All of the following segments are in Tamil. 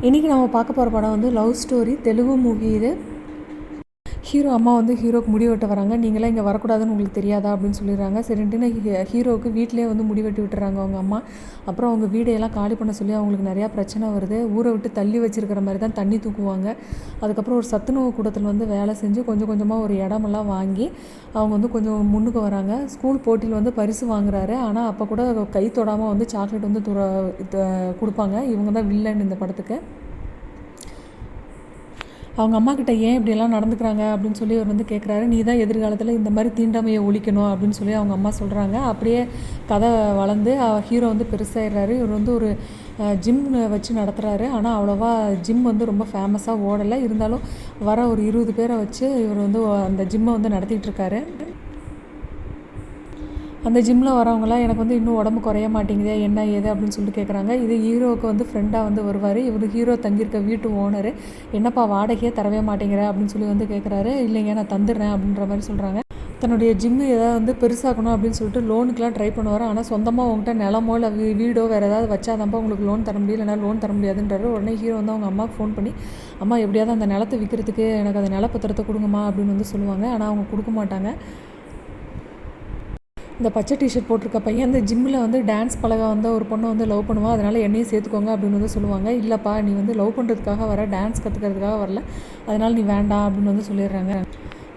இன்றைக்கி நம்ம பார்க்க போகிற படம் வந்து லவ் ஸ்டோரி, தெலுங்கு மூவி இது. ஹீரோ அம்மா வந்து ஹீரோக்கு முடி வெட்ட வராங்க. நீங்களாம் இங்கே வரக்கூடாதுன்னு உங்களுக்கு தெரியாதா அப்படின்னு சொல்லிடுறாங்க. சரின்ட்டு ஹீரோவுக்கு வீட்டிலே வந்து முடி வெட்டி விட்டுறாங்க அவங்க அம்மா. அப்புறம் அவங்க வீடையெல்லாம் காலி பண்ண சொல்லி அவங்களுக்கு நிறையா பிரச்சனை வருது. ஊரை விட்டு தள்ளி வச்சுருக்கிற மாதிரி தான் தண்ணி தூக்குவாங்க. அதுக்கப்புறம் ஒரு சத்துணவு கூடத்தில் வந்து வேலை செஞ்சு கொஞ்சம் கொஞ்சமாக ஒரு இடமெல்லாம் வாங்கி அவங்க வந்து கொஞ்சம் முன்னுக்கு வராங்க. ஸ்கூல் போட்டியில் வந்து பரிசு வாங்குறாரு. ஆனால் அப்போ கூட கை தொடாமல் வந்து சாக்லேட் வந்து கொடுப்பாங்க. இவங்க தான் வில்லன் இந்த படத்துக்கு. அவங்க அம்மாக்கிட்ட ஏன் இப்படியெல்லாம் நடந்துக்கிறாங்க அப்படின்னு சொல்லி அவர் வந்து கேட்குறாரு. நீ தான் எதிர்காலத்தில் இந்த மாதிரி தீண்டாமையை ஒழிக்கணும் அப்படின்னு சொல்லி அவங்க அம்மா சொல்கிறாங்க. அப்படியே கதை வளர்ந்து ஹீரோ வந்து பெருசாகிடுறாரு. இவர் வந்து ஒரு ஜிம் வச்சு நடத்துகிறாரு. ஆனால் அவ்வளோவா ஜிம் வந்து ரொம்ப ஃபேமஸாக ஓடலை. இருந்தாலும் வர ஒரு 20 பேரை வச்சு இவர் வந்து அந்த ஜிம்மை வந்து நடத்திட்டு இருக்காரு. அந்த ஜிம்மில் வரவங்களாம் எனக்கு வந்து இன்னும் உடம்பு குறைய மாட்டேங்குதே, என்ன ஏது அப்படின்னு சொல்லிட்டு கேட்குறாங்க. இது ஹீரோவுக்கு வந்து ஃப்ரெண்டாக வந்து வருவார். இவர் ஹீரோ தங்கியிருக்க வீட்டு ஓனர். என்னப்பா வாடகையே தரவே மாட்டேங்கிற அப்படின்னு சொல்லி வந்து கேட்குறாரு. இல்லைங்க நான் தந்துடுறேன் அப்படின்ற மாதிரி சொல்கிறாங்க. தன்னுடைய ஜிம்மு ஏதாவது வந்து பெருசாக்கணும் அப்படின்னு சொல்லிட்டு லோனுக்குலாம் ட்ரை பண்ணுவார். ஆனால் சொந்தமாக உங்கள்கிட்ட நிலமோ இல்லை வீடோ வேறு ஏதாவது வச்சாதான்ப்பா உங்களுக்கு லோன் தர முடியும், இல்லைனா லோன் தர முடியாதுன்றாரு. உடனே ஹீரோ வந்து அவங்க அம்மாவுக்கு ஃபோன் பண்ணி, அம்மா எப்படியாவது அந்த நிலத்தை விற்கிறதுக்கு எனக்கு அந்த நிலப்பத்திரத்தை கொடுங்கம்மா அப்படின்னு வந்து சொல்லுவாங்க. ஆனால் அவங்க கொடுக்க மாட்டாங்க. இந்த பச்சை டிஷர்ட் போட்டிருக்க பையன் அந்த ஜிம்மில் வந்து டான்ஸ் பழக வந்து ஒரு பொண்ணை வந்து லவ் பண்ணுவான். அதனால் என்னையும் சேர்த்துக்கோங்க அப்படின்னு வந்து சொல்லுவாங்க. இல்லைப்பா நீ வந்து லவ் பண்ணுறதுக்காக வர, டான்ஸ் கற்றுக்கிறதுக்காக வரல, அதனால் நீ வேண்டாம் அப்படின்னு வந்து சொல்லிடுறாங்க.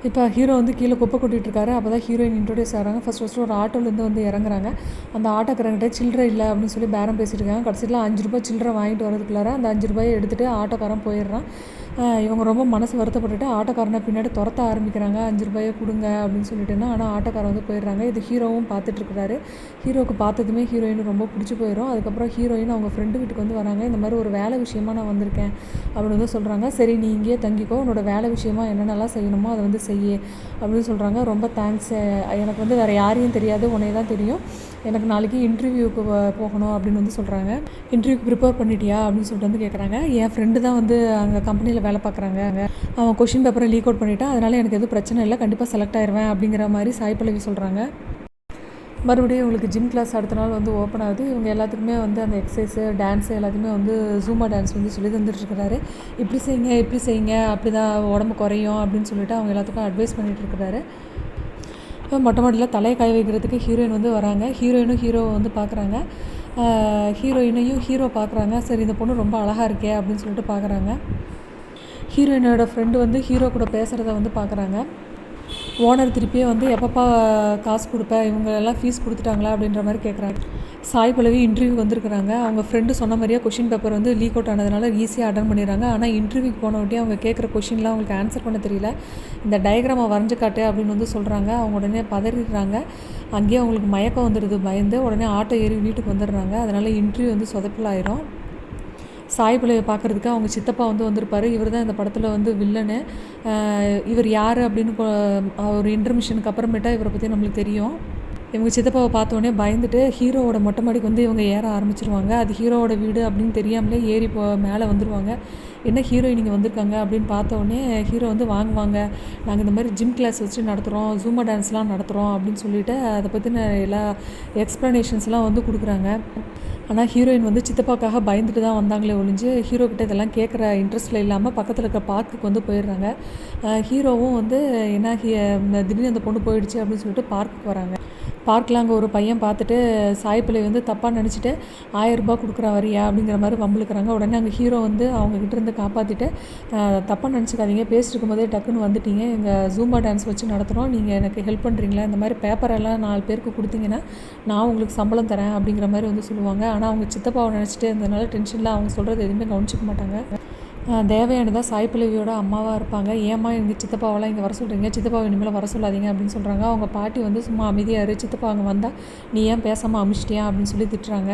இப்போ ஹீரோ வந்து கீழே குப்பை கொட்டிகிட்டு இருக்காரு. அப்போ தான் ஹீரோயின் இன்ட்ரோடியூஸ் ஆகிறாங்க. ஃபஸ்ட்டு ஒரு ஆட்டோலேருந்து வந்து இறங்குறாங்க. அந்த ஆட்டோக்காரங்கிட்ட சில்லறை இல்லை அப்படின்னு சொல்லி பேரம் பேசிட்டு இருக்காங்க. கடைசியில் 5 ரூபாய் சில்லறை வாங்கிட்டு வரதுக்குள்ளார அந்த 5 ரூபாயை எடுத்துகிட்டு ஆட்டோக்காரன் போயிடுறான். இவங்க ரொம்ப மனசு வருத்தப்பட்டுட்டு ஆட்டோக்காரனை பின்னாடி துரத்த ஆரம்பிக்கிறாங்க. 5 ரூபாயை கொடுங்க அப்படின்னு சொல்லிட்டுன்னா. ஆனால் ஆட்டோக்காரன் வந்து போயிடுறாங்க. இது ஹீரோவும் பார்த்துட்ருக்குறாரு. ஹீரோவுக்கு பார்த்ததுமே ஹீரோயின் ரொம்ப பிடிச்சி போயிடும். அதுக்கப்புறம் ஹீரோயின் அவங்க ஃப்ரெண்டு வீட்டுக்கு வந்து வராங்க. இந்த மாதிரி ஒரு வேலை விஷயமா நான் வந்திருக்கேன் அப்படின்னு வந்து சொல்கிறாங்க. சரி நீ இங்கேயே தங்கிக்கோ, உன்னோட வேலை விஷயமா என்னென்னலாம் செய்யணுமோ அதை வந்து செய்ய அப்படின்னு சொல்கிறாங்க. ரொம்ப தேங்க்ஸ், எனக்கு வந்து வேறு யாரையும் தெரியாது, உன்னை தான் தெரியும், எனக்கு நாளைக்கு இன்டர்வியூக்கு போகணும் அப்படின்னு வந்து சொல்கிறாங்க. இன்டர்வியூக்கு ப்ரிப்பேர் பண்ணிட்டியா அப்படின்னு சொல்லிட்டு வந்து கேட்குறாங்க. என் ஃப்ரெண்டு தான் வந்து அங்கே கம்பெனியில் வேலை பார்க்குறாங்க, அவன் கொஷின் பேப்பரை லீக் அவுட் பண்ணிவிட்டான், அதனால் எனக்கு எதுவும் பிரச்சனை இல்லை, கண்டிப்பாக செலக்ட் ஆயிடுவேன் அப்படிங்கிற மாதிரி சாய் பல்லவி சொல்கிறாங்க. மறுபடியும் இவங்களுக்கு ஜிம் கிளாஸ் அடுத்த நாள் வந்து ஓப்பன் ஆகுது. இவங்க எல்லாத்துக்குமே வந்து அந்த எக்ஸசைஸு டான்ஸு எல்லாத்தையுமே வந்து ஜூமா டான்ஸ் வந்து சொல்லி தந்துட்டுருக்கிறாரு. இப்படி செய்யுங்க அப்படி தான் உடம்பு குறையும் அப்படின்னு சொல்லிட்டு அவங்க எல்லாத்துக்கும் அட்வைஸ் பண்ணிகிட்ருக்கிறாரு. இப்போ மொட்டை மாடியில் தலையை காய வைக்கிறதுக்கு ஹீரோயின் வந்து வராங்க. ஹீரோயினும் ஹீரோவை வந்து பார்க்குறாங்க. ஹீரோயினையும் ஹீரோ பார்க்குறாங்க. சரி இந்த பொண்ணு ரொம்ப அழகாக இருக்கே அப்படின்னு சொல்லிட்டு பார்க்குறாங்க. ஹீரோயினோட ஃப்ரெண்டு வந்து ஹீரோ கூட பேசுகிறத வந்து பார்க்குறாங்க. ஓனர் திருப்பியே வந்து எப்பப்பா காசு கொடுப்பேன், இவங்க எல்லாம் ஃபீஸ் கொடுத்துட்டாங்களா அப்படின்ற மாதிரி கேட்குறாங்க. சாய் பல்லவி இன்டர்வியூ வந்திருக்கிறாங்க. அவங்க ஃப்ரெண்டு சொன்ன மாதிரியே கொஷின் பேப்பர் வந்து லீக் அவுட் ஆனதுனால ஈஸியாக அட்டன் பண்ணிடுறாங்க. ஆனால் இன்டர்வியூக்கு போனவொட்டே அவங்க கேட்குற கொஷின்லாம் அவங்களுக்கு ஆன்சர் பண்ண தெரியல. இந்த டயக்ராமை வரைஞ்சு காட்டு அப்படின்னு வந்து சொல்கிறாங்க. அவங்க உடனே பதறிடுறாங்க. அங்கேயே அவங்களுக்கு மயக்கம் வந்துடுது. பயந்து உடனே ஆட்டோ ஏறி வீட்டுக்கு வந்துடுறாங்க. அதனால் இன்டர்வியூ வந்து சொதப்பலாயிரும். சாய் பல்லவியை பார்க்குறதுக்கு அவங்க சித்தப்பா வந்து வந்திருப்பார். இவர் தான் இந்த படத்தில் வந்து வில்லனு. இவர் யார் அப்படின்னு ஒரு இன்டர்மிஷனுக்கு அப்புறமேட்டா இவரை பற்றி நம்மளுக்கு தெரியும். இவங்க சித்தப்பாவை பார்த்தோன்னே பயந்துட்டு ஹீரோவோட மொட்டை மாடிக்கு வந்து இவங்க ஏற ஆரம்பிச்சிருவாங்க. அது ஹீரோவோட வீடு அப்படின்னு தெரியாமலே ஏறி மேலே வந்துடுவாங்க. என்ன ஹீரோயின் இங்கே வந்திருக்காங்க அப்படின்னு பார்த்தோன்னே ஹீரோ வந்து வாங்குவாங்க, நாங்கள் இந்த மாதிரி ஜிம் கிளாஸ் வச்சு நடத்துகிறோம், ஜூமா டான்ஸ்லாம் நடத்துகிறோம் அப்படின்னு சொல்லிட்டு அதை பற்றின எல்லா எக்ஸ்ப்ளனேஷன்ஸ்லாம் வந்து கொடுக்குறாங்க. ஆனால் ஹீரோயின் வந்து சித்தப்பாக்காக பயந்துட்டு தான் வந்தாங்களே ஒழிஞ்சு ஹீரோக்கிட்ட இதெல்லாம் கேட்குற இன்ட்ரெஸ்ட்டில் இல்லாமல் பக்கத்தில் இருக்க பார்க்குக்கு வந்து போயிடுறாங்க. ஹீரோவும் வந்து என்ன திடீர்னு அந்த பொண்ணு போயிடுச்சு அப்படின்னு சொல்லிட்டு பார்க்குக்கு வராங்க. பார்க்கில் அங்கே ஒரு பையன் பார்த்துட்டு சாய் பல்லவி வந்து தப்பாக நினச்சிட்டு 1000 ரூபாய் கொடுக்குற வரியா அப்படிங்கிற மாதிரி வம்பளுக்குறாங்க. உடனே அங்கே ஹீரோ வந்து அவங்ககிட்ட இருந்து காப்பாற்றிட்டு, தப்பாக நினச்சிக்காதீங்க, பேசிட்டு இருக்கும்போதே டக்குன்னு வந்துட்டீங்க, எங்கள் ஜூம்பா டான்ஸ் வச்சு நடத்துகிறோம், நீங்கள் எனக்கு ஹெல்ப் பண்ணுறீங்களா, இந்த மாதிரி பேப்பரெல்லாம் 4 பேருக்கு கொடுத்தீங்கன்னா நான் உங்களுக்கு சம்பளம் தரேன் அப்படிங்கிற மாதிரி வந்து சொல்லுவாங்க. ஆனால் அவங்க சித்தப்பாவை நினச்சிட்டு இருந்ததுனால டென்ஷனில் அவங்க சொல்கிறது எதுவுமே கவனிச்சிக்க மாட்டாங்க. தேவயானி சாய் பல்லவியோட அம்மாவாக இருப்பாங்க. ஏம்மா எங்கள் சித்தப்பாவெல்லாம் இங்கே வர சொல்கிறீங்க, சித்தப்பாவை இனிமேல் வர சொல்லாதீங்க அப்படின்னு சொல்கிறாங்க. அவங்க பாட்டி வந்து சும்மா அமைதியாக இரு, சித்தப்பா அங்கே வந்தால் நீ ஏன் பேசாமல் அமிச்சிட்டியா அப்படின்னு சொல்லி திட்டுறாங்க.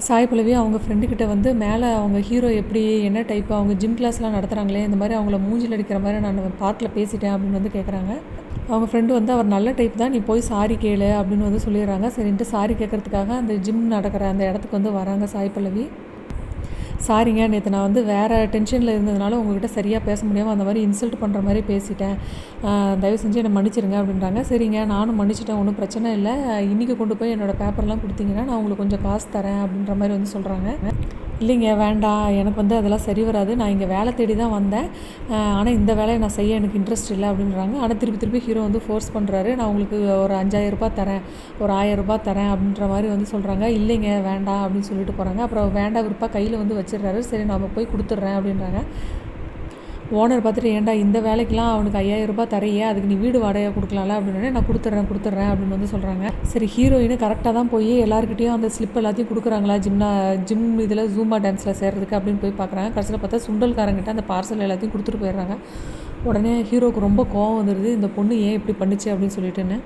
சாய் பல்லவி அவங்க ஃப்ரெண்டுக்கிட்ட வந்து மேலே அவங்க ஹீரோ எப்படி என்ன டைப்பு, அவங்க ஜிம் கிளாஸ்லாம் நடத்துகிறாங்களே, இந்த மாதிரி அவங்கள மூஞ்சில் அடிக்கிற மாதிரி நான் பார்க்கில் பேசிட்டேன் அப்படின்னு வந்து கேட்குறாங்க. அவங்க ஃப்ரெண்டு வந்து அவர் நல்ல டைப் தான், நீ போய் சாரி கேளு அப்படின்னு வந்து சொல்லிடுறாங்க. சரின்ட்டு சாரி கேட்குறதுக்காக அந்த ஜிம் நடக்கிற அந்த இடத்துக்கு வந்து வராங்க சாய் பல்லவி. சாரிங்க, நேற்று நான் வந்து வேறு டென்ஷனில் இருந்ததுனால உங்கள்கிட்ட சரியாக பேச முடியாமல் அந்த மாதிரி இன்சல்ட் பண்ணுற மாதிரி பேசிட்டேன், தயவு செஞ்சு என்னை மன்னிச்சிருங்க அப்படின்றாங்க. சரிங்க நானும் மன்னிச்சிட்டேன், ஒன்றும் பிரச்சனை இல்லை, இன்றைக்கி கொண்டு போய் என்னோடய பேப்பர்லாம் கொடுத்தீங்கன்னா நான் உங்களுக்கு கொஞ்சம் காசு தரேன் அப்படின்ற மாதிரி வந்து சொல்கிறாங்க. இல்லைங்க வேண்டாம், எனக்கு வந்து அதெல்லாம் சரி வராது, நான் இங்கே வேலை தேடி தான் வந்தேன், ஆனால் இந்த வேலையை நான் செய்ய எனக்கு இன்ட்ரெஸ்ட் இல்லை அப்படின்றாங்க. ஆனால் திருப்பி திருப்பி ஹீரோ வந்து ஃபோர்ஸ் பண்ணுறாரு. நான் உங்களுக்கு ஒரு 5000 தரேன், ஒரு 1000 தரேன் அப்படின்ற மாதிரி வந்து சொல்கிறாங்க. இல்லைங்க வேண்டாம் அப்படின்னு சொல்லிட்டு போகிறாங்க. அப்புறம் வேண்டாம் விருப்பா கையில் வந்து வச்சிடுறாரு. சரி நம்ம போய் கொடுத்துட்றேன் அப்படின்றாங்க. ஓனர் பார்த்துட்டு ஏன்டா இந்த வேலைக்கெலாம் அவனுக்கு 5000 தரையே, அதுக்கு நீ வீடு வாடகை கொடுக்கலாம்ல அப்படின்னே, நான் கொடுத்துட்றேன் அப்படின்னு வந்து சொல்கிறாங்க. சரி ஹீரோயின் கரெக்டாக தான் போய் எல்லாருக்கிட்டையும் அந்த ஸ்லிப் எல்லாத்தையும் கொடுக்குறாங்களா ஜிம் இதில் ஜூம்பா டான்ஸில் சேர்றதுக்கு அப்படின்னு போய் பார்க்குறாங்க. கடைசியில் பார்த்தா சுண்டல்காரங்கிட்ட அந்த பார்சல் எல்லாத்தையும் கொடுத்துட்டு போயிடுறாங்க. உடனே ஹீரோவுக்கு ரொம்ப கோவம் வந்துடுது, இந்த பொண்ணு ஏன் இப்படி பண்ணிச்சு அப்படின்னு சொல்லிட்டுன்னு.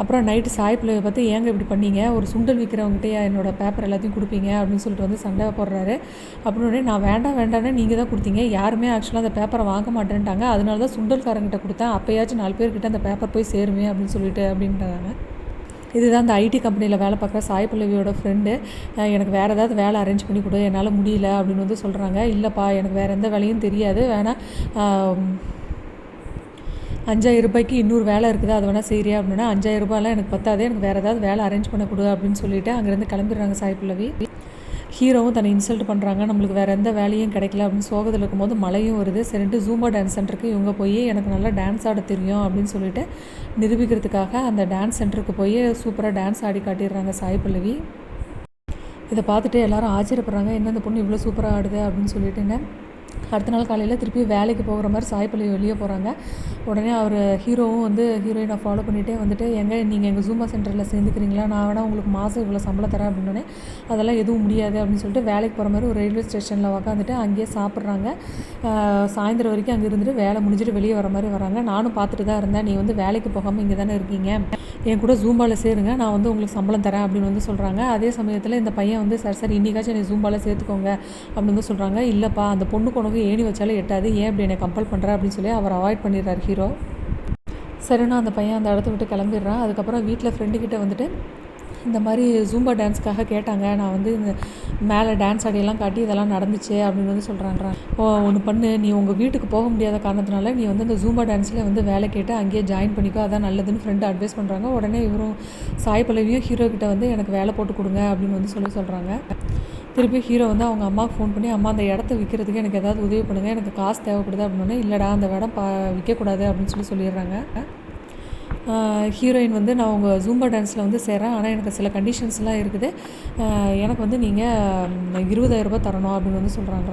அப்புறம் நைட்டு சாய் பல்லவியை பார்த்து ஏங்க இப்படி பண்ணீங்க, ஒரு சுண்டல் விற்கிறவங்ககிட்டயா என்னோடய பேப்பர் எல்லாத்தையும் கொடுப்பீங்க அப்படின்னு சொல்லிட்டு வந்து சண்டை போடுறாரு. அப்படின்னு நான் வேண்டாம்னு நீங்கள் தான் கொடுத்தீங்க, யாருமே ஆக்சுவலாக அந்த பேப்பரை வாங்க மாட்டேன்ட்டாங்க, அதனால தான் சுண்டல்காரங்கிட்ட கொடுத்தேன், அப்போயாச்சும் 4 பேர்கிட்ட அந்த பேப்பர் போய் சேருமே அப்படின்னு சொல்லிட்டு அப்படின்றாங்க. இதுதான் அந்த ஐடி கம்பெனியில் வேலை பார்க்குற சாய் பல்லவியோட ஃப்ரெண்டு. எனக்கு வேறு ஏதாவது வேலை அரேஞ்ச் பண்ணி கொடு, என்னால் முடியல அப்படின்னு வந்து சொல்கிறாங்க. இல்லைப்பா எனக்கு வேறு எந்த வேலையும் தெரியாது, வேணால் 5000 இன்னொரு வேலை இருக்குது, அது வேணால் செய்கிறியா அப்படின்னா, 5000 எனக்கு பத்தாது, எனக்கு வேறு ஏதாவது வேலை அரேஞ்ச் பண்ண கொடு அப்படின்னு சொல்லிவிட்டு அங்கேருந்து கிளம்பிடுறாங்க சாய் பல்லவி. ஹீரோவும் தன்னை இன்சல்ட் பண்ணுறாங்க, நம்மளுக்கு வேறு எந்த வேலையும் கிடைக்கல அப்படின்னு சோகத்தில் இருக்கும்போது மழையும் வருது. சரின்ட்டு ஜூம்பா டான்ஸ் சென்டருக்கு இவங்க போய் எனக்கு நல்லா டான்ஸ் ஆட தெரியும் அப்படின்னு சொல்லிட்டு நிரூபிக்கிறதுக்காக அந்த டான்ஸ் சென்டருக்கு போய் சூப்பராக டான்ஸ் ஆடி காட்டிடுறாங்க சாய் பல்லவி. இதை பார்த்துட்டு எல்லாரும் ஆச்சரியப்படுறாங்க, என்ன இந்த பொண்ணு இவ்வளோ சூப்பராக ஆடுது அப்படின்னு சொல்லிட்டுன்னு. அடுத்த நாள் காலையில் திருப்பி வேலைக்கு போகிற மாதிரி சாய் பல்லவி வெளியே போகிறாங்க. உடனே அவர் ஹீரோவும் வந்து ஹீரோயினை ஃபாலோ பண்ணிகிட்டே வந்துட்டு, நீங்கள் எங்கள் ஜூம்பா சென்டரில் சேர்ந்துக்கிறீங்களா, நான் வேணால் உங்களுக்கு மாதம் இவ்வளோ சம்பளம் தரேன் அப்படின்னே, அதெல்லாம் எதுவும் முடியாது அப்படின்னு சொல்லிட்டு வேலைக்கு போகிற மாதிரி ஒரு ரயில்வே ஸ்டேஷனில் உக்காந்துட்டு அங்கேயே சாப்பிட்றாங்க. சாயந்தரம் வரைக்கும் அங்கே இருந்துட்டு வேலை முடிஞ்சுட்டு வெளியே வர மாதிரி வராங்க. நானும் பார்த்துட்டு தான் இருந்தேன், நீ வந்து வேலைக்கு போகாமல் இங்கே தானே இருக்கீங்க, என் கூட ஜூம்பாவில் சேருங்க, நான் வந்து உங்களுக்கு சம்பளம் தரேன் அப்படின்னு வந்து சொல்கிறாங்க. அதே சமயத்தில் இந்த பையன் வந்து சரி இன்றைக்காச்சும் என்னை ஜூம்பாவில் சேர்த்துக்கோங்க அப்படின்னு வந்து சொல்கிறாங்க. இல்லைப்பா அந்த பொண்ணுக்கு உனக்கு ஏணி வச்சாலும் எட்டாது, ஏன் அப்படி என்னை கம்பல் பண்ணுற அப்படின்னு சொல்லி அவர் அவாய்ட் பண்ணிடுறார் ஹீரோ. சரின்னா அந்த பையன் அந்த இடத்த விட்டு கிளம்பிடுறான். அதுக்கப்புறம் வீட்டில் ஃப்ரெண்டுக்கிட்ட வந்துட்டு இந்த மாதிரி ஜூம்பா டான்ஸ்க்காக கேட்டாங்க, நான் வந்து இந்த மேலே டான்ஸ் ஆடியெல்லாம் காட்டி இதெல்லாம் நடந்துச்சு அப்படின்னு வந்து சொல்கிறாங்க. ஒன்று பண்ணு, நீ உங்கள் வீட்டுக்கு போக முடியாத காரணத்தினால நீ வந்து இந்த ஜூம்பா டான்ஸில் வந்து வேலை கேட்டு அங்கேயே ஜாயின் பண்ணிக்கோ, அதான் நல்லதுன்னு ஃப்ரெண்டு அட்வைஸ் பண்ணுறாங்க. உடனே இவரும் சாய் பல்லவியும் ஹீரோ கிட்ட வந்து எனக்கு வேலை போட்டு கொடுங்க அப்படின்னு வந்து சொல்கிறாங்க. திருப்பி ஹீரோ வந்து அவங்க அம்மாவுக்கு ஃபோன் பண்ணி, அம்மா அந்த இடத்த விற்கிறதுக்கு எனக்கு ஏதாவது உதவி பண்ணுங்கள், எனக்கு காசு தேவைப்படுது அப்படின்னே, இல்லைடா அந்த இடம் விற்கக்கூடாது அப்படின்னு சொல்லிடுறாங்க. ஹீரோயின் வந்து நான் உங்கள் ஜூம்பா டான்ஸில் வந்து சேர்றேன், ஆனால் எனக்கு சில கண்டிஷன்ஸ்லாம் இருக்குது, எனக்கு வந்து நீங்கள் 20,000 தரணும் அப்படின்னு வந்து சொல்கிறாங்க.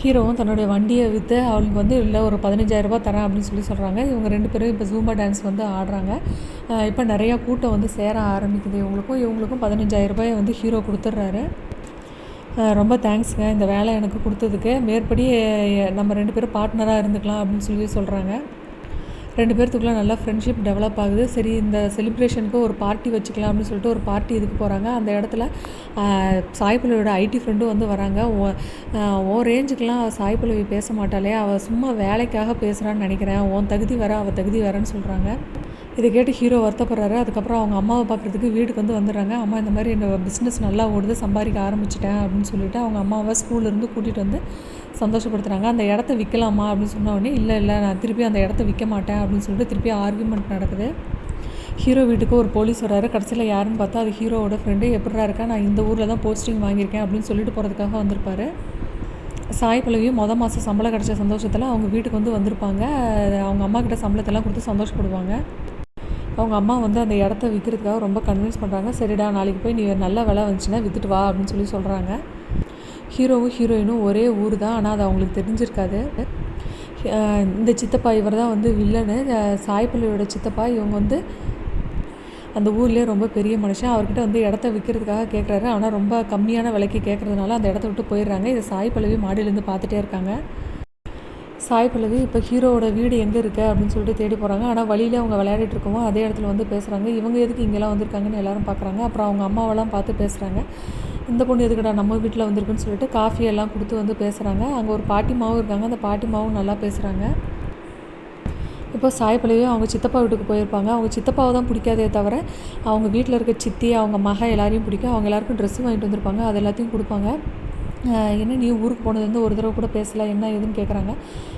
ஹீரோவும் தன்னுடைய வண்டியை விற்று அவளுக்கு வந்து இல்லை ஒரு 15,000 தரேன் அப்படின்னு சொல்கிறாங்க. இவங்க 2 பேரும் இப்போ ஜூம்பா டான்ஸ் வந்து ஆடுறாங்க. இப்போ நிறையா கூட்டம் வந்து சேர ஆரம்பிக்குது. இவங்களுக்கும் 15,000 வந்து ஹீரோ கொடுத்துட்றாரு. ரொம்ப தேங்க்ஸுங்க இந்த வேலை எனக்கு கொடுத்ததுக்கு, மேற்படி நம்ம 2 பேரும் பார்ட்னராக இருந்துக்கலாம் அப்படின்னு சொல்கிறாங்க. 2 பேர்த்துக்குள்ளே நல்லா ஃப்ரெண்ட்ஷிப் டெவலப் ஆகுது. சரி இந்த செலிப்ரேஷனுக்கு ஒரு பார்ட்டி வச்சுக்கலாம் அப்படின்னு சொல்லிட்டு ஒரு பார்ட்டி இதுக்கு போகிறாங்க. அந்த இடத்துல சாய் பல்லவியோட ஐடி ஃப்ரெண்டும் வந்து வராங்க. ஓ ரேஞ்சுக்கெலாம் சாய் பல்லவி பேச மாட்டாளே, அவள் சும்மா வேலைக்காக பேசுகிறான்னு நினைக்கிறேன், உன் தகுதி வேறு அவள் தகுதி வேறேன்னு சொல்கிறாங்க. இதை கேட்டு ஹீரோ வருத்தப்படுறாரு. அதுக்கப்புறம் அவங்க அம்மாவை பார்க்குறதுக்கு வீட்டுக்கு வந்து வந்துடுறாங்க. அம்மா இந்த மாதிரி என்னோடய பிஸ்னஸ் நல்லா ஓடுது, சம்பாதிக்க ஆரம்பிச்சிட்டேன் அப்படின்னு சொல்லிட்டு அவங்க அம்மாவை ஸ்கூல்லேருந்து கூட்டிகிட்டு வந்து சந்தோஷப்படுத்துகிறாங்க. அந்த இடத்த விற்கலாமா அப்படின்னு சொன்ன உடனே இல்லை நான் திருப்பி அந்த இடத்த விற்க மாட்டேன் அப்படின்னு சொல்லிட்டு திருப்பி ஆர்கியூமெண்ட் நடக்குது. ஹீரோ வீட்டுக்கு ஒரு போலீஸ் வராரு. கடைசியில் யாருன்னு பார்த்தா அது ஹீரோவோட ஃப்ரெண்டு. எப்படிடா இருக்கா, நான் இந்த ஊரில் தான் போஸ்டிங் வாங்கியிருக்கேன் அப்படின்னு சொல்லிட்டு போகிறதுக்காக வந்திருப்பாரு. சாய் பல்லவியும் மாதம் சம்பளம் கிடச்ச சந்தோஷத்தில் அவங்க வீட்டுக்கு வந்து வந்திருப்பாங்க. அவங்க அம்மா கிட்ட சம்பளத்தெல்லாம் கொடுத்து சந்தோஷப்படுவாங்க. அவங்க அம்மா வந்து அந்த இடத்த விற்கிறதுக்காக ரொம்ப கன்வின்ஸ் பண்ணுறாங்க. சரிடா நாளைக்கு போய் நீ நல்ல விலை வந்துச்சுன்னா விற்றுட்டு வா அப்படின்னு சொல்கிறாங்க. ஹீரோவும் ஹீரோயினும் ஒரே ஊர் தான், ஆனால் அது அவங்களுக்கு தெரிஞ்சிருக்காது. இந்த சித்தப்பா இவர் தான் வந்து வில்லனு. சாய் பல்லவியோட சித்தப்பா. இவங்க வந்து அந்த ஊர்லேயே ரொம்ப பெரிய மனுஷன். அவர்கிட்ட வந்து இடத்த விற்கிறதுக்காக கேட்குறாரு, ஆனால் ரொம்ப கம்மியான விலைக்கு கேட்குறதுனால அந்த இடத்த விட்டு போயிடுறாங்க. இதை சாய் பல்லவி மாடியிலேருந்து பார்த்துட்டே இருக்காங்க. சாய் பல்லவி இப்போ ஹீரோவோட வீடு எங்கே இருக்குது அப்படின்னு சொல்லிட்டு தேடி போகிறாங்க. ஆனால் வழியில் அவங்க விளையாடிட்டு இருக்கவும் அதே இடத்துல வந்து பேசுகிறாங்க. இவங்க எதுக்கு இங்கெல்லாம் வந்திருக்காங்கன்னு எல்லாரும் பார்க்குறாங்க. அப்புறம் அவங்க அம்மாவெல்லாம் பார்த்து பேசுகிறாங்க. இந்த பொண்ணு எதுக்குடா நம்ம வீட்டில் வந்திருக்குன்னு சொல்லிட்டு காஃபியெல்லாம் கொடுத்து வந்து பேசுகிறாங்க. அங்கே ஒரு பாட்டிமாவும் இருக்காங்க. அந்த பாட்டிமாவும் நல்லா பேசுகிறாங்க. இப்போ சாய் பல்லவியும் அவங்க சித்தப்பா வீட்டுக்கு போயிருப்பாங்க. அவங்க சித்தப்பாவை தான் பிடிக்காதே தவிர அவங்க வீட்டில் இருக்க சித்தி அவங்க மக எல்லாரையும் பிடிக்கும். அவங்க எல்லாருக்கும் ட்ரெஸ்ஸு வாங்கிட்டு வந்திருப்பாங்க, அது எல்லாத்தையும் கொடுப்பாங்க. என்ன நீ ஊருக்கு போனதுலேருந்து ஒரு தடவை கூட பேசலை, என்ன ஏதுன்னு கேட்குறாங்க.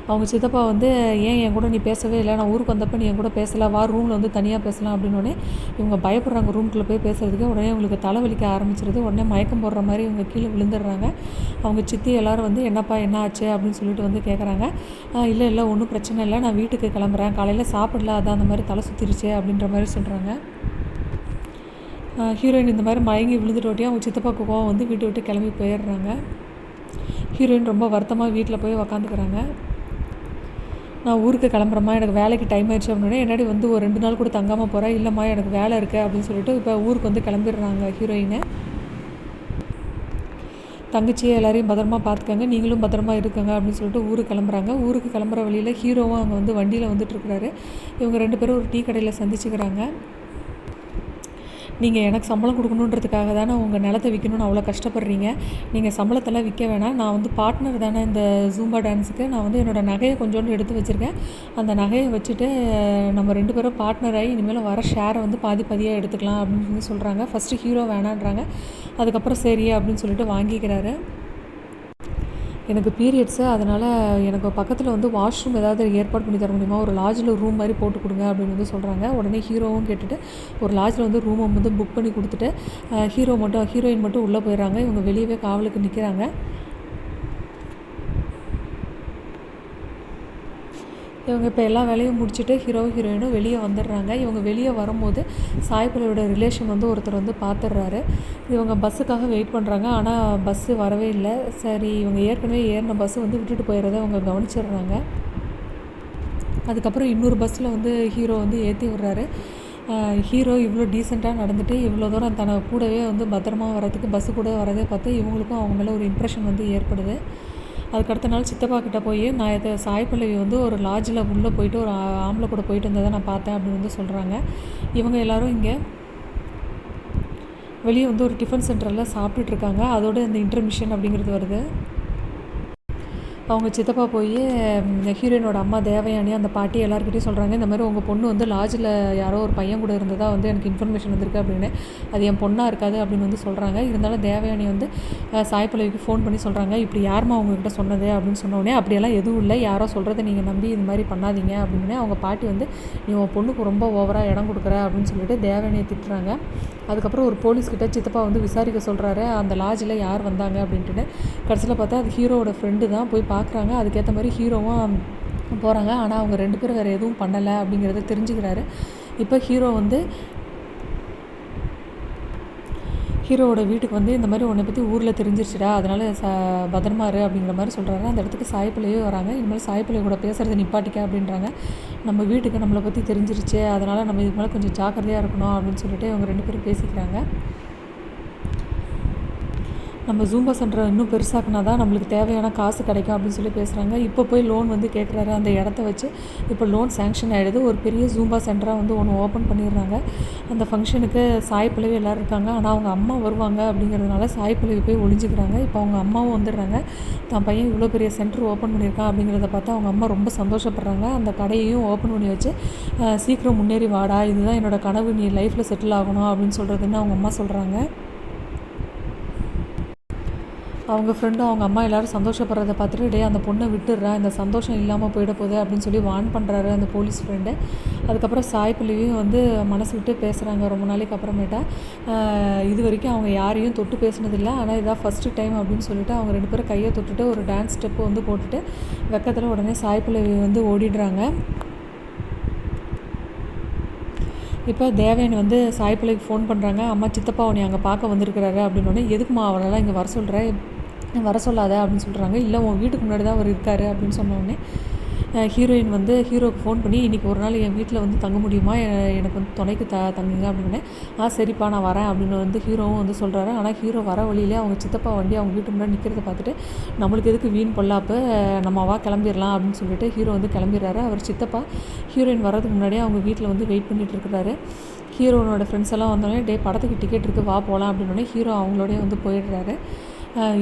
அவங்க சித்தப்பா வந்து ஏன் என் கூட நீ பேசவே இல்லை, நான் ஊருக்கு வந்தப்போ நீ என் கூட பேசலை, வா ரூமில் வந்து தனியாக பேசலாம் அப்படின்னோடனே இவங்க பயப்படுறாங்க ரூம்குள்ளே போய் பேசுகிறதுக்கு. உடனே அவங்களுக்கு தலைவலிக்க ஆரம்பிச்சிருது. உடனே மயக்கம் போடுற மாதிரி இவங்க கீழே விழுந்துடுறாங்க. அவங்க சித்தி எல்லோரும் வந்து என்னப்பா என்ன ஆச்சு அப்படின்னு சொல்லிட்டு வந்து கேட்குறாங்க. இல்லை இல்லை ஒன்றும் பிரச்சனை இல்லை, நான் வீட்டுக்கு கிளம்புறேன், காலையில் சாப்பிடல, அதான் அந்த மாதிரி தலை சுற்றிருச்சு அப்படின்ற மாதிரி சொல்கிறாங்க. ஹீரோயின் இந்த மாதிரி மயங்கி விழுந்துட்டோட்டியும் அவங்க சித்தப்பாக்கு கோவம் வந்து வீட்டை விட்டு கிளம்பி போயிடுறாங்க. ஹீரோயின் ரொம்ப வருத்தமாக வீட்டில் போய் உக்காந்துக்கிறாங்க. நான் ஊருக்கு கிளம்புறேம்மா, எனக்கு வேலைக்கு டைம் ஆயிடுச்சு அப்படின்னே என்னடி வந்து ஒரு 2 நாள் கூட தங்காமல் போகிறேன். இல்லைம்மா எனக்கு வேலை இருக்குது அப்படின்னு சொல்லிட்டு இப்போ ஊருக்கு வந்து கிளம்பிடுறாங்க ஹீரோயினை. தங்கச்சியை எல்லாரையும் பத்திரமா பார்த்துக்கங்க, நீங்களும் பத்திரமா இருக்குங்க அப்படின்னு சொல்லிட்டு ஊருக்கு கிளம்புறாங்க. ஊருக்கு கிளம்புற வழியில் ஹீரோவும் அங்கே வந்து வண்டியில் வந்துட்டுருக்குறாரு. இவங்க 2 பேரும் ஒரு டீ கடையில் சந்திச்சுக்கிறாங்க. நீங்கள் எனக்கு சம்பளம் கொடுக்கணுன்றதுக்காக தானே உங்கள் நிலத்தை விற்கணும்னு அவ்வளோ கஷ்டப்படுறீங்க, நீங்கள் சம்பளத்தெல்லாம் விற்க வேணாம், நான் வந்து பார்ட்னர் தானே இந்த ஜூம்பா டான்ஸுக்கு, நான் வந்து என்னோடய நகையை கொஞ்சோண்டு எடுத்து வச்சுருக்கேன், அந்த நகையை வச்சுட்டு நம்ம 2 பேரும் பார்ட்னர் ஆகி இனிமேல் வர ஷேரை வந்து பாதியாக எடுத்துக்கலாம் அப்படின்னு சொல்கிறாங்க. ஃபஸ்ட்டு ஹீரோ வேணான்றாங்க, அதுக்கப்புறம் சரி அப்படின்னு சொல்லிட்டு வாங்கிக்கிறாரு. எனக்கு பீரியட்ஸு, அதனால் எனக்கு பக்கத்தில் வந்து வாஷ்ரூம் ஏதாவது ஏற்பாடு பண்ணி தர முடியுமா, ஒரு லாட்ஜில் ரூம் மாதிரி போட்டு கொடுங்க அப்படின்னு வந்து சொல்கிறாங்க. உடனே ஹீரோவும் கேட்டுட்டு ஒரு லாட்ஜில் வந்து ரூமை வந்து புக் பண்ணி கொடுத்துட்டு ஹீரோயின் மட்டும் உள்ளே போயிடுறாங்க. இவங்க வெளியவே காவலுக்கு நிற்கிறாங்க. இவங்க இப்போ எல்லா வேலையும் முடிச்சுட்டு ஹீரோயினும் வெளியே வந்துடுறாங்க. இவங்க வெளியே வரும்போது சாய்பல்லவியோட ரிலேஷன் வந்து ஒருத்தர் வந்து பார்த்துடுறாரு. இவங்க பஸ்ஸுக்காக வெயிட் பண்ணுறாங்க, ஆனால் பஸ்ஸு வரவே இல்லை. சரி, இவங்க ஏற்கனவே ஏறின பஸ்ஸு வந்து விட்டுட்டு போயிடுறத அவங்க கவனிச்சிடுறாங்க. அதுக்கப்புறம் இன்னொரு பஸ்ஸில் வந்து ஹீரோ வந்து ஏற்றி விடுறாரு. ஹீரோ இவ்வளோ டீசெண்டாக நடந்துட்டு இவ்வளோ தூரம் தன்னை கூடவே வந்து பத்திரமா வரதுக்கு பஸ்ஸு கூட வரதே பார்த்து இவங்களுக்கும் அவங்க மேலே ஒரு இம்ப்ரெஷன் வந்து ஏற்படுது. அதுக்கடுத்த நாள் சித்தப்பா கிட்டே போய் நான் இதை சாய்பல்லவி வந்து ஒரு லாட்ஜில் உள்ளே போயிட்டு ஒரு ஆம்பளை கூட போயிட்டு வந்ததை நான் பார்த்தேன் அப்படின்னு வந்து சொல்கிறாங்க. இவங்க எல்லோரும் இங்கே வெளியே வந்து ஒரு டிஃபன் சென்டரில் சாப்பிட்டுட்ருக்காங்க. அதோடு இந்த இன்டர்மிஷன் அப்படிங்கிறது வருது. அவங்க சித்தப்பா போய் ஹீரோயினோட அம்மா தேவயானி அந்த பாட்டி எல்லாருக்கிட்டையும் சொல்கிறாங்க, இந்த மாதிரி உங்கள் பொண்ணு வந்து லாட்ஜில் யாரோ ஒரு பையன் கூட இருந்ததாக வந்து எனக்கு இன்ஃபர்மேஷன் வந்திருக்கு அப்படின்னு, அது என் பொண்ணாக இருக்காது அப்படின்னு வந்து சொல்கிறாங்க. இருந்தாலும் தேவயானி வந்து சாய்பல்லவிக்கு ஃபோன் பண்ணி சொல்கிறாங்க, இப்படி யாருமா அவங்கக்கிட்ட சொன்னது அப்படின்னு சொன்னோடனே அப்படியெல்லாம் எதுவும் இல்லை, யாரோ சொல்கிறத நீங்கள் நம்பி இது மாதிரி பண்ணாதீங்க அப்படின்னு அவங்க பாட்டி வந்து நீ உன் பொண்ணுக்கு ரொம்ப ஓவராக இடம் கொடுக்குற அப்படின்னு சொல்லிட்டு தேவயானியை திட்டுறாங்க. அதுக்கப்புறம் ஒரு போலீஸ்கிட்ட சித்தப்பா வந்து விசாரிக்க சொல்கிறாரு அந்த லாட்ஜில் யார் வந்தாங்க அப்படின்ட்டு. கடைசியில் பார்த்தா அது ஹீரோவோட ஃப்ரெண்டு தான். போய் பார்க்குறாங்க, அதுக்கேற்ற மாதிரி ஹீரோவும் போகிறாங்க. ஆனால் அவங்க 2 பேரும் வேறு எதுவும் பண்ணலை அப்படிங்கிறத தெரிஞ்சுக்கிறாரு. இப்போ ஹீரோவோட வீட்டுக்கு வந்து இந்த மாதிரி உன்னை பற்றி ஊரில் தெரிஞ்சிருச்சுடா, அதனால் பத்திரமா இரு அப்படிங்கிற மாதிரி சொல்கிறாரு. அந்த இடத்துக்கு சாய்பல்லவியே வராங்க. இனிமேல் சாய்பல்லவி கூட பேசுகிறத நிப்பாட்டிக்க அப்படின்றாங்க. நம்ம வீட்டுக்கு நம்மளை பற்றி தெரிஞ்சிருச்சு, அதனால் நம்ம இதுக்கு மேலே கொஞ்சம் ஜாக்கிரதையாக இருக்கணும் அப்படின்னு சொல்லிட்டு இவங்க 2 பேரும் பேசிக்கிறாங்க. நம்ம ஜூம்பா சென்டரை இன்னும் பெருசாக்குனா தான் நம்மளுக்கு தேவையான காசு கிடைக்கும் அப்படின்னு சொல்லி பேசுகிறாங்க. இப்போ போய் லோன் வந்து கேட்குறாரு. அந்த இடத்த வச்சு இப்போ லோன் சேங்ஷன் ஆகிடுது. ஒரு பெரிய ஜூம்பா சென்டராக வந்து ஒன்று ஓப்பன் பண்ணிடுறாங்க. அந்த ஃபங்க்ஷனுக்கு சாய்பல்லவி எல்லோரும் இருக்காங்க. ஆனால் அவங்க அம்மா வருவாங்க அப்படிங்கிறதுனால சாய்பல்லவி போய் ஒளிஞ்சிக்கிறாங்க. இப்போ அவங்க அம்மாவும் வந்துடுறாங்க. தான் பையன் இவ்வளோ பெரிய சென்டர் ஓப்பன் பண்ணியிருக்கான் அப்படிங்கிறத பார்த்தா அவங்க அம்மா ரொம்ப சந்தோஷப்படுறாங்க. அந்த கடையையும் ஓப்பன் பண்ணி வச்சு சீக்கிரம் முன்னேறி வாடா, இதுதான் என்னோடய கனவு, நீ லைஃப்பில் செட்டில் ஆகணும் அப்படின்னு சொல்கிறதுன்னு அவங்க அம்மா சொல்கிறாங்க. அவங்க ஃப்ரெண்டும் அவங்க அம்மா எல்லோரும் சந்தோஷப்படுறத பார்த்துட்டு டே அந்த பொண்ணை விட்டுடுறா, இந்த சந்தோஷம் இல்லாமல் போயிட போகுது அப்படின்னு சொல்லி வார்ன் பண்ணுறாரு அந்த போலீஸ் ஃப்ரெண்டு. அதுக்கப்புறம் சாய்பல்லவியும் வந்து மனசு விட்டு பேசுகிறாங்க ரொம்ப நாளைக்கு அப்புறமேட்டா. இது வரைக்கும் அவங்க யாரையும் தொட்டு பேசினதில்லை, ஆனால் இதான் ஃபஸ்ட்டு டைம் அப்படின்னு சொல்லிட்டு அவங்க 2 பேரும் கையை தொட்டுட்டு ஒரு டான்ஸ் ஸ்டெப்பு வந்து போட்டுட்டு வெக்கத்தில் உடனே சாய்பல்லவி வந்து ஓடிடுறாங்க. இப்போ தேவயானி வந்து சாய்பல்லவிக்கு ஃபோன் பண்ணுறாங்க, அம்மா சித்தப்பா உன்னை அங்கே பார்க்க வந்திருக்கிறாரு அப்படின்னோடனே எதுக்குமா அவரெல்லாம் இங்கே வர சொல்கிற, வர சொல்லாத அப்படின்னு சொல்கிறாங்க. இல்லை உன் வீட்டுக்கு முன்னாடி தான் அவர் இருக்கார் அப்படின்னு சொன்னோடனே ஹீரோயின் வந்து ஹீரோவுக்கு ஃபோன் பண்ணி இன்றைக்கி ஒரு நாள் என் வீட்டில் வந்து தங்க முடியுமா, எனக்கு வந்து துணைக்கு தங்குங்க அப்படின்னு. சரிப்பா நான் வரேன் அப்படின்னு வந்து ஹீரோவும் வந்து சொல்கிறாரு. ஆனால் ஹீரோ வர வழியிலே அவங்க சித்தப்பா வண்டி அவங்க வீட்டு முன்னாடி நிற்கிறத பார்த்துட்டு நம்மளுக்கு எதுக்கு வீண் பொல்லாப்பு, நம்ம வா கிளம்பிடலாம் அப்படின்னு சொல்லிட்டு ஹீரோ வந்து கிளம்பிடுறாரு. அவர் சித்தப்பா ஹீரோயின் வர்றதுக்கு முன்னாடியே அவங்க வீட்டில் வந்து வெயிட் பண்ணிகிட்டு இருக்கிறாரு. ஹீரோனோட ஃப்ரெண்ட்ஸ் எல்லாம் வந்தோடனே டே படத்துக்கு டிக்கெட் இருக்குது வா போகலாம் அப்படின்னோடனே ஹீரோ அவங்களோடய வந்து போயிடுறாரு.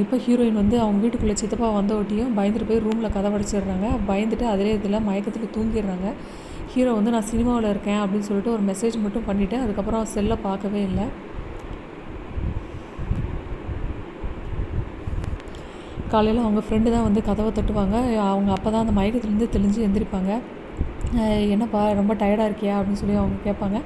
இப்போ ஹீரோயின் வந்து அவங்க வீட்டுக்குள்ளே சித்தப்பா வந்த ஒட்டியும் பயந்துட்டு போய் ரூமில் கதவடைச்சிடுறாங்க. பயந்துட்டு அதிலே இதில் மயக்கத்தில் தூங்கிடுறாங்க. ஹீரோ வந்து நான் சினிமாவில் இருக்கேன் அப்படின்னு சொல்லிட்டு ஒரு மெசேஜ் மட்டும் பண்ணிவிட்டு அதுக்கப்புறம் செல்லை பார்க்கவே இல்லை. காலையில் அவங்க ஃப்ரெண்டு தான் வந்து கதவை தட்டுவாங்க. அவங்க அப்போ தான் அந்த மயக்கத்துலேருந்து தெளிஞ்சு எந்திரிப்பாங்க. என்னப்பா ரொம்ப டயர்டாக இருக்கியா அப்படின்னு சொல்லி அவங்க கேட்பாங்க.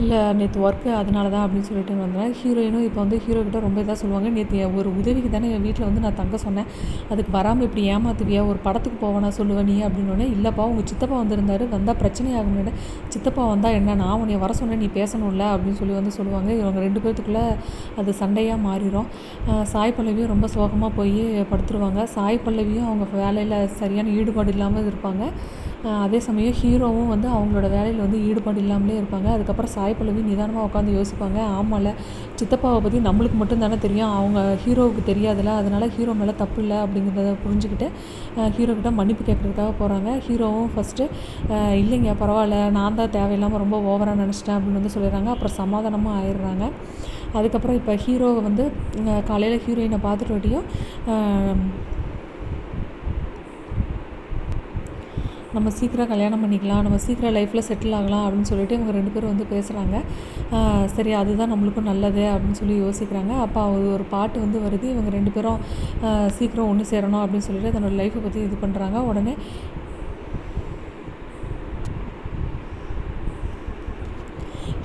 இல்லை நேற்று ஒர்க்கு அதனால தான் அப்படின்னு சொல்லிட்டு வந்தேன். ஹீரோயினும் இப்போ வந்து ஹீரோக்கிட்ட ரொம்ப இதாக சொல்லுவாங்க. நேற்று ஒரு உதவிக்கு தானே என் வீட்டில் வந்து நான் தங்க சொன்னேன், அதுக்கு வராமல் இப்படி ஏமாத்துவியா, ஒரு படத்துக்கு போவேனா சொல்லுவேன் நீ அப்படின்னோடனே, இல்லைப்பா உங்கள் சித்தப்பா வந்திருந்தாரு, வந்தால் பிரச்சனை ஆகும்னு. சித்தப்பா வந்தால் என்ன, நான் உன்னை வர சொன்னேன், நீ பேசணும்ல அப்படின்னு சொல்லி சொல்லுவாங்க. இவங்க 2 பேர்த்துக்குள்ளே அது சண்டையாக மாறிடும். சாய் பல்லவியும் ரொம்ப சோகமாக போய் படுத்துருவாங்க. சாய் பல்லவியும் அவங்க வேலையில் சரியான ஈடுபாடு இல்லாமல் இருப்பாங்க. அதே சமயம் ஹீரோவும் வந்து அவங்களோட வேலையில் வந்து ஈடுபாடு இல்லாமலே இருப்பாங்க. அதுக்கப்புறம் சாய் பல்லவி நிதானமாக உட்காந்து யோசிப்பாங்க. ஆமாம்ல, சித்தப்பாவை பற்றி நம்மளுக்கு மட்டும் தானே தெரியும், அவங்க ஹீரோவுக்கு தெரியாதுல்ல, அதனால் ஹீரோ மேலே தப்பு இல்லை அப்படிங்கிறத புரிஞ்சுக்கிட்டு ஹீரோக்கிட்ட மன்னிப்பு கேட்குறதுக்காக போகிறாங்க. ஹீரோவும் ஃபஸ்ட்டு இல்லைங்க பரவாயில்ல, நான் தான் தேவையில்லாமல் ரொம்ப ஓவராக நினச்சிட்டேன் அப்படின்னு வந்து சொல்லிடுறாங்க. அப்புறம் சமாதானமாக ஆயிடுறாங்க. அதுக்கப்புறம் இப்போ ஹீரோவை வந்து காலையில் ஹீரோயினை பார்த்துட்டு நம்ம சீக்கிரம் கல்யாணம் பண்ணிக்கலாம், நம்ம சீக்கிரம் லைஃப்பில் செட்டில் ஆகலாம் அப்படின்னு சொல்லிட்டு இவங்க 2 பேரும் வந்து பேசுகிறாங்க. சரி அதுதான் நம்மளுக்கும் நல்லது அப்படின்னு சொல்லி யோசிக்கிறாங்க. அப்போ ஒரு பாட்டு வந்து வருது. இவங்க 2 பேரும் சீக்கிரம் ஒன்று சேரணும் அப்படின்னு சொல்லிட்டு தன்னோட லைஃப்பை பற்றி இது பண்ணுறாங்க. உடனே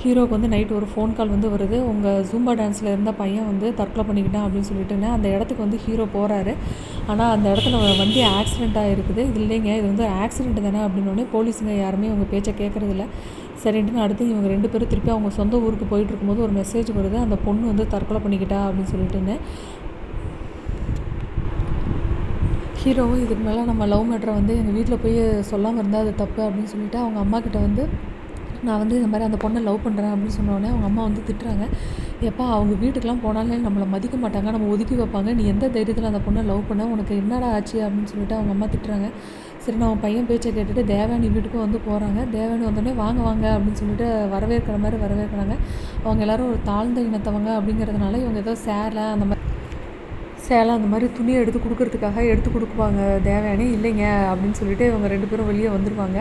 ஹீரோவுக்கு வந்து நைட் ஒரு ஃபோன் கால் வந்து வருது. உங்கள் ஜூம்பா டான்ஸில் இருந்த பையன் வந்து தற்கொலை பண்ணிக்கிட்டான் அப்படின்னு சொல்லிட்டுன்னு அந்த இடத்துக்கு வந்து ஹீரோ போகிறாரு. ஆனால் அந்த இடத்துல வண்டி ஆக்சிடெண்ட்டாக இருக்குது. இது இல்லைங்க, இது வந்து ஆக்சிடெண்ட் தானே அப்படின்னோடனே போலீஸுங்க யாருமே அவங்க பேச்சை கேட்குறதில்ல. சரின்ட்டு அடுத்து இவங்க 2 பேரும் திருப்பி அவங்க சொந்த ஊருக்கு போயிட்டு இருக்கும்போது ஒரு மெசேஜ் வருது, அந்த பொண்ணு வந்து தற்கொலை பண்ணிக்கிட்டா அப்படின்னு சொல்லிட்டுன்னு. ஹீரோவும் இதுக்கு மேலே நம்ம லவ் மேட்டரை வந்து எங்கள் வீட்டில் போய் சொல்லாமல் இருந்தால் அது தப்பு அப்படின்னு சொல்லிவிட்டு அவங்க அம்மா கிட்ட வந்து நான் வந்து இந்த மாதிரி அந்த பொண்ணை லவ் பண்ணுறேன் அப்படின்னு சொன்னோடனே அவங்க அம்மா வந்து திட்டுறாங்க. எப்பா அவங்க வீட்டுக்கெலாம் போனாலே நம்மளை மதிக்க மாட்டாங்க, நம்ம ஒதுக்கி வைப்பாங்க, நீ எந்த தைரியத்தில் அந்த பொண்ணை லவ் பண்ண, உனக்கு என்னடா ஆச்சு அப்படின்னு சொல்லிட்டு அவங்க அம்மா திட்டுறாங்க. சரி நான் அவன் பையன் பேச்சை கேட்டுட்டு தேவயானி வீட்டுக்கும் வந்து போகிறாங்க. தேவயானி வந்தோடனே வாங்க வாங்க அப்படின்னு சொல்லிட்டு வரவேற்கிற மாதிரி வரவேற்கிறாங்க. அவங்க எல்லோரும் ஒரு தாழ்ந்த இனத்தவங்க அப்படிங்கிறதுனால இவங்க ஏதோ சேலை அந்த மாதிரி துணியை எடுத்து கொடுக்குவாங்க தேவயானி. இல்லைங்க அப்படின்னு சொல்லிட்டு இவங்க 2 பேரும் வெளியே வந்துடுவாங்க.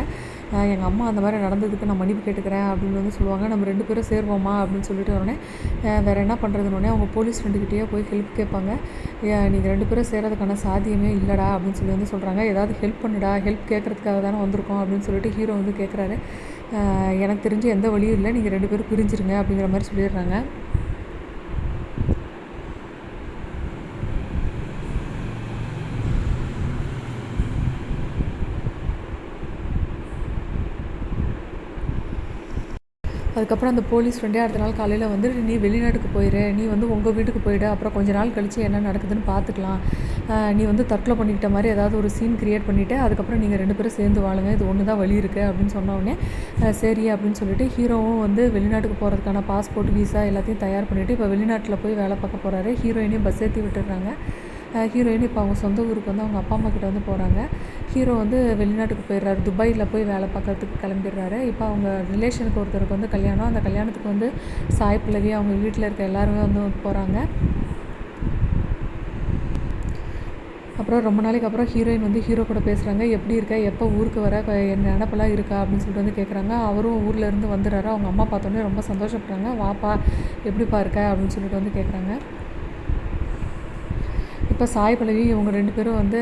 எங்கள் அம்மா அந்த மாதிரி நடந்ததுக்கு நான் மன்னிப்பு கேட்டுக்கிறேன் அப்படின்னு வந்து சொல்லுவாங்க. நம்ம 2 பேரும் சேருவோமா அப்படின்னு சொல்லிட்டு உடனே வேறு என்ன பண்ணுறதுனோடனே அவங்க போலீஸ் ஃப்ரெண்டுக்கிட்டேயே போய் ஹெல்ப் கேட்பாங்க. நீங்கள் 2 பேரும் சேரதுக்கான சாத்தியமே இல்லைடா அப்படின்னு சொல்லி வந்து சொல்கிறாங்க. ஏதாவது ஹெல்ப் பண்ணுடா, ஹெல்ப் கேட்குறதுக்காக தானே வந்திருக்கோம் அப்படின்னு சொல்லிட்டு ஹீரோ வந்து கேட்குறாரு. எனக்கு தெரிஞ்சு எந்த வழியும் இல்லை, நீங்கள் 2 பேரும் பிரிஞ்சிருங்க அப்படிங்கிற மாதிரி சொல்லிடுறாங்க. அதுக்கப்புறம் அந்த போலீஸ் ஃப்ரெண்டே அடுத்த நாள் காலையில் வந்து நீ வெளிநாட்டுக்கு போயிடு, நீ வந்து உங்கள் வீட்டுக்கு போயிடு, அப்புறம் கொஞ்ச நாள் கழித்து என்ன நடக்குதுன்னு பார்த்துக்கலாம், நீ வந்து தற்கொலை பண்ணிக்கிட்ட மாதிரி ஏதாவது ஒரு சீன் க்ரியேட் பண்ணிவிட்டு அதுக்கப்புறம் நீங்கள் 2 பேரும் சேர்ந்து வாழுங்க, இது ஒன்று தான் வழி இருக்குது அப்படின்னு சொன்னோடனே சரி அப்படின்னு சொல்லிட்டு ஹீரோவும் வந்து வெளிநாட்டுக்கு போகிறதுக்கான பாஸ்போர்ட் விசா எல்லாத்தையும் தயார் பண்ணிவிட்டு இப்போ வெளிநாட்டில் போய் வேலை பார்க்க போகிறாரு. ஹீரோயினையும் பஸ் ஏற்றி விட்டுடுறாங்க. ஹீரோயின் இப்போ அவங்க சொந்த ஊருக்கு வந்து அவங்க அப்பா அம்மா கிட்ட வந்து போகிறாங்க. ஹீரோ வந்து வெளிநாட்டுக்கு போயிடுறாரு, துபாயில் போய் வேலை பார்க்கறதுக்கு கிளம்பிடுறாரு. இப்போ அவங்க ரிலேஷனுக்கு ஒருத்தருக்கு வந்து கல்யாணம். அந்த கல்யாணத்துக்கு வந்து சாய் பல்லவி அவங்க வீட்டில் இருக்க எல்லாருமே வந்து போகிறாங்க. அப்புறம் ரொம்ப நாளைக்கு அப்புறம் ஹீரோயின் வந்து ஹீரோ கூட பேசுகிறாங்க. எப்படி இருக்க, எப்போ ஊருக்கு வர, என் நினப்பெல்லாம் இருக்கா அப்படின்னு சொல்லிட்டு வந்து கேட்குறாங்க. அவரும் ஊரில் இருந்து வந்துடுறாரு. அவங்க அம்மா பார்த்தோன்னே ரொம்ப சந்தோஷப்படுறாங்க. வாப்பா எப்படிப்பா இருக்க அப்படின்னு சொல்லிட்டு வந்து கேட்குறாங்க. இப்போ சாய் பல்லவி இவங்க 2 பேரும் வந்து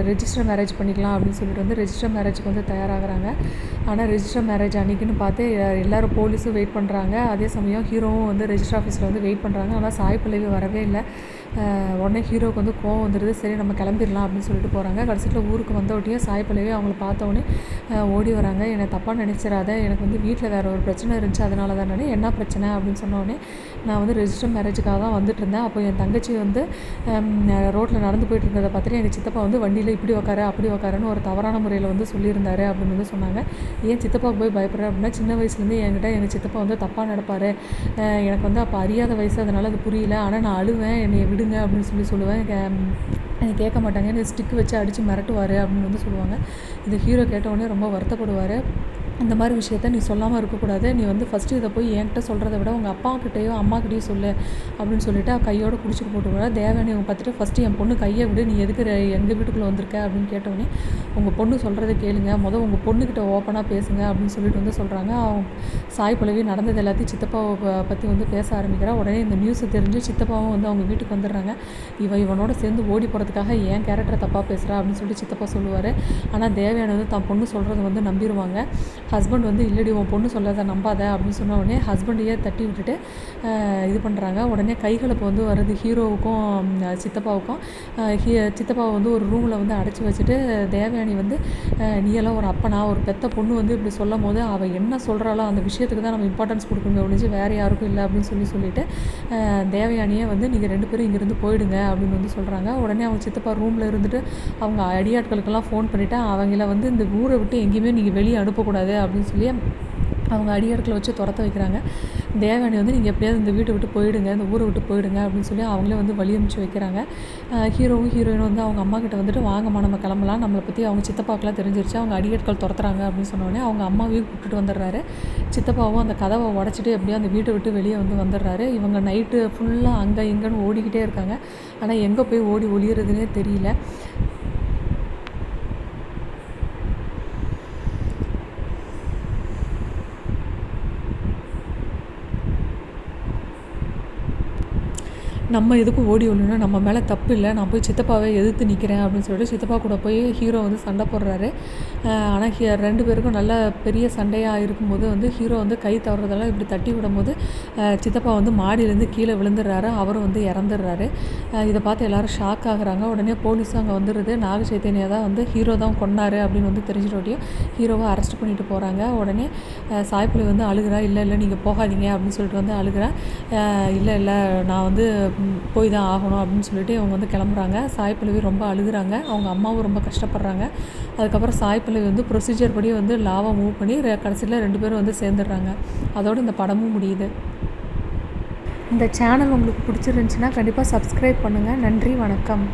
ரெஜிஸ்டர் மேரேஜ் பண்ணிக்கலாம் அப்படின்னு சொல்லிட்டு வந்து ரெஜிஸ்டர் மேரேஜுக்கு வந்து தயாராகிறாங்க. ஆனால் ரெஜிஸ்டர் மேரேஜ் அன்றைக்கின்னு பார்த்து எல்லோரும் போலீஸும் வெயிட் பண்ணுறாங்க. அதே சமயம் ஹீரோவும் வந்து ரெஜிஸ்டர் ஆஃபீஸில் வந்து வெயிட் பண்ணுறாங்க. ஆனால் சாய் பல்லவி வரவே இல்லை. உடனே ஹீரோவுக்கு வந்து கோவம் வந்துடுது. சரி நம்ம கிளம்பிடலாம் அப்படின்னு சொல்லிட்டு போகிறாங்க. கடைசியில் ஊருக்கு வந்தோடனே சாய் பல்லவி அவங்கள பார்த்தோன்னே ஓடி வராங்க. என்னை தப்பாக நினச்சிடாத, எனக்கு வந்து வீட்டில் வேறு ஒரு பிரச்சனை இருந்துச்சு, அதனால தான் என்ன பிரச்சனை அப்படின்னு சொன்னோடனே நான் வந்து ரெஜிஸ்டர் மேரேஜுக்காக தான் வந்துட்டு இருந்தேன். அப்போ என் தங்கச்சி வந்து ரோட்டில் நடந்து போயிட்டு இருந்ததை பார்த்துட்டு எங்கள் சித்தப்பா வந்து வண்டியில் இப்படி உக்காரு அப்படி உக்காருன்னு ஒரு தவறான முறையில் வந்து சொல்லியிருந்தாரு அப்படின்னு வந்து சொன்னாங்க. ஏன் சித்தப்பாவுக்கு போய் பயப்படுறேன் அப்படின்னா, சின்ன வயசுலேருந்து என்கிட்ட எங்கள் சித்தப்பா வந்து தப்பாக நடப்பார், எனக்கு வந்து அப்போ அறியாத வயசு, அதனால் அது புரியல, ஆனால் நான் அழுவேன், என்னை விடுங்க அப்படின்னு சொல்லுவேன், என்னை கேட்க மாட்டாங்க, என்னை ஸ்டிக்கு வச்சு அடித்து மிரட்டுவார் அப்படின்னு வந்து சொல்லுவாங்க. இந்த ஹீரோ கேட்டவுடனே ரொம்ப வருத்தப்படுவார். இந்த மாதிரி விஷயத்த நீ சொல்லாமல் இருக்கக்கூடாது. நீ வந்து ஃபஸ்ட்டு இதை போய் என்கிட்ட சொல்கிறத விட உங்கள் அப்பாக்கிட்டேயோ அம்மாக்கிட்டேயோ சொல்லு அப்படின்னு சொல்லிவிட்டு கையோடு பிடிச்சிட்டு போட்டு தேவயானி அவங்க பார்த்துட்டு ஃபஸ்ட்டு என் பொண்ணு கையை விடு, நீ எதுக்கு எங்கள் வீட்டுக்குள்ளே வந்திருக்க அப்படின்னு கேட்டோடனே உங்கள் பொண்ணு சொல்கிறத கேளுங்க, உங்கள் பொண்ணுக்கிட்ட ஓப்பனாக பேசுங்க அப்படின்னு சொல்லிட்டு வந்து சொல்கிறாங்க. அவங்க சாய் பல்லவி நடந்தது எல்லாத்தையும் சித்தப்பாவை பற்றி வந்து பேச ஆரம்பிக்கிறா. உடனே இந்த நியூஸை தெரிஞ்சு சித்தப்பாவும் வந்து அவங்க வீட்டுக்கு வந்துடுறாங்க. இவனோட சேர்ந்து ஓடி போகிறதுக்காக ஏன் கேரக்டரை தப்பாக பேசுகிறா அப்படின்னு சொல்லிட்டு சித்தப்பா சொல்லுவார். ஆனால் தேவயானி வந்து தான் பொண்ணு சொல்கிறத வந்து நம்பிடுவாங்க. ஹஸ்பண்ட் வந்து இல்லடி உன் பொண்ணு சொல்லாத நம்பாத அப்படின்னு சொன்ன உடனே ஹஸ்பண்டையே தட்டி விட்டுட்டு இது பண்ணுறாங்க. உடனே கைகலப்பு வந்து வருது ஹீரோவுக்கும் சித்தப்பாவுக்கும். சித்தப்பாவை வந்து ஒரு ரூமில் வந்து அடைச்சி வச்சுட்டு தேவயானி வந்து நீ எல்லாம் ஒரு அப்பனா, ஒரு பெத்த பொண்ணு வந்து இப்படி சொல்லும் போது அவள் என்ன சொல்கிறாளோ அந்த விஷயத்துக்கு தான் நம்ம இம்பார்ட்டன்ஸ் கொடுக்கணும் ஒழிஞ்சு வேறு யாருக்கும் இல்லை அப்படின்னு சொல்லிட்டு தேவயானியை வந்து நீங்கள் 2 பேரும் இங்கேருந்து போயிடுங்க அப்படின்னு வந்து சொல்கிறாங்க. உடனே அவங்க சித்தப்பா ரூமில் இருந்துட்டு அவங்க அடியாட்களுக்கெல்லாம் ஃபோன் பண்ணிவிட்டு அவங்கள வந்து இந்த ஊரை விட்டு எங்கேயுமே நீங்கள் வெளியே அனுப்பக்கூடாது அப்படின்னு சொல்லி அவங்க அடியாட்களை வச்சு துரத்த வைக்கிறாங்க. தேவயானி வந்து நீங்கள் எப்படியாவது இந்த வீட்டை விட்டு போயிடுங்க, இந்த ஊரை விட்டு போயிடுங்க அப்படின்னு சொல்லி அவங்களே வந்து வழி அனுப்பிச்சு வைக்கிறாங்க. ஹீரோவும் ஹீரோயினும் வந்து அவங்க அம்மா கிட்ட வந்துட்டு வாங்கம்மா நம்ம கிளம்பலாம், நம்மளை பற்றி அவங்க சித்தப்பாக்கெலாம் தெரிஞ்சிருச்சு, அவங்க அடியாட்கள் துரத்துறாங்க அப்படின்னு சொன்னோடனே அவங்க அம்மாவையும் கூப்பிட்டுட்டு வந்துடுறாரு. சித்தப்பாவும் அந்த கதவை உடச்சிட்டு எப்படியோ அந்த வீட்டை விட்டு வெளியே வந்து வந்துடுறாரு. இவங்க நைட்டு ஃபுல்லாக அங்கே இங்கேன்னு ஓடிக்கிட்டே இருக்காங்க. ஆனால் எங்கே போய் ஓடி ஒளியறதுனே தெரியல. நம்ம எதுக்கும் ஓடி ஒழியணும், நம்ம மேலே தப்பு இல்லை, நான் போய் சித்தப்பாவை எதிர்த்து நிற்கிறேன் அப்படின்னு சொல்லிட்டு சித்தப்பா கூட போய் ஹீரோ வந்து சண்டை போடுறாரு. ஆனால் 2 பேருக்கும் நல்ல பெரிய சண்டையாக இருக்கும்போது வந்து ஹீரோ வந்து கை தவறுறதெல்லாம் இப்படி தட்டி விடும்போது சித்தப்பா வந்து மாடியிலேருந்து கீழே விழுந்துடுறாரு. அவரும் வந்து இறந்துடுறாரு. இதை பார்த்து எல்லோரும் ஷாக் ஆகுறாங்க. உடனே போலீஸும் அங்கே வந்துடுது. நாக சைத்தன்யா தான் வந்து ஹீரோ தான் கொன்னார் அப்படின்னு வந்து தெரிஞ்சிட்டோட்டியும் ஹீரோவை அரெஸ்ட் பண்ணிட்டு போகிறாங்க. உடனே சாய்பல்லவி வந்து அழுகிறா. இல்லை நீங்கள் போகாதீங்க அப்படின்னு சொல்லிட்டு வந்து அழுகிறா. இல்லை நான் வந்து போய் தான் ஆகணும் அப்படின்னு சொல்லிட்டு அவங்க வந்து கிளம்புறாங்க. சாய் பல்லவி ரொம்ப அழுகுறாங்க. அவங்க அம்மாவும் ரொம்ப கஷ்டப்படுறாங்க. அதுக்கப்புறம் சாய் பல்லவி வந்து ப்ரொசீஜர் படி வந்து லாவை மூவ் பண்ணி கடைசியில் 2 பேரும் வந்து சேர்ந்துடுறாங்க. அதோடு இந்த படமும் முடியுது. இந்த சேனல் உங்களுக்கு பிடிச்சிருந்துச்சின்னா கண்டிப்பாக சப்ஸ்கிரைப் பண்ணுங்கள். நன்றி, வணக்கம்.